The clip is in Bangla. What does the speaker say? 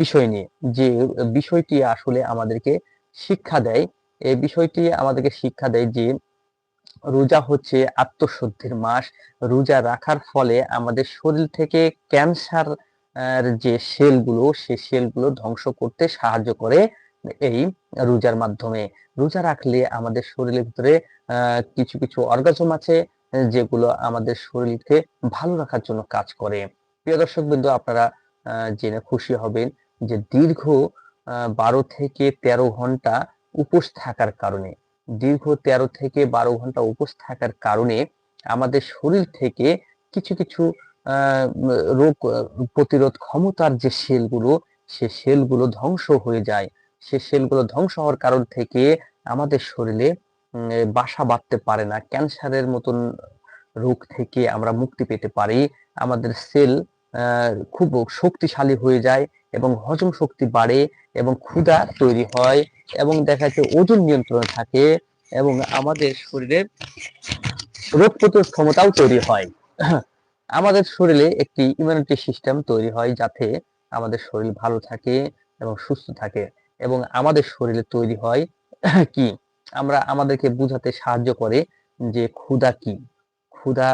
বিষয় নিয়ে, যে বিষয়টি আসলে আমাদেরকে শিক্ষা দেয়। এই বিষয়টি আমাদেরকে শিক্ষা দেয় যে রোজা হচ্ছে আত্মশুদ্ধির মাস। রোজা রাখার ফলে আমাদের শরীর থেকে ক্যান্সার যে সেলগুলো, সে সেলগুলো ধ্বংস করতে সাহায্য করে এই রোজার মাধ্যমে। রোজা রাখলে আমাদের শরীরের ভিতরে কিছু অর্গাজম আছে, যেগুলো আমাদের শরীরকে ভালো রাখার জন্য কাজ করে। প্রিয় দর্শকবৃন্দ, আপনারা জেনে খুশি হবেন যে দীর্ঘ ১২ থেকে ১৩ ঘন্টা উপোস থাকার কারণে, দীর্ঘ ১৩ থেকে ১২ ঘন্টা উপোস থাকার কারণে আমাদের শরীর থেকে কিছু রোগ প্রতিরোধ ক্ষমতার যে সেলগুলো, সে সেলগুলো ধ্বংস হয়ে যায়। সে সেলগুলো ধ্বংস হওয়ার কারণ থেকে আমাদের শরীরে বাসা বাঁধতে পারে না। ক্যান্সারের মতন রোগ থেকে আমরা মুক্তি পেতে পারি। আমাদের সেল খুব শক্তিশালী হয়ে যায় এবং হজম শক্তি বাড়ে এবং ক্ষুধা তৈরি হয় এবং দেখা যাচ্ছে ওজন নিয়ন্ত্রণে থাকে এবং আমাদের শরীরে রোগ প্রতিরোধ ক্ষমতাও তৈরি হয়। আমাদের শরীরে একটি ইমিউনিটি সিস্টেম তৈরি হয়, যাতে আমাদের শরীর ভালো থাকে এবং সুস্থ থাকে এবং আমাদের শরীরে তৈরি হয় কি, আমাদেরকে বুঝাতে সাহায্য করে যে ক্ষুধা কি। ক্ষুধা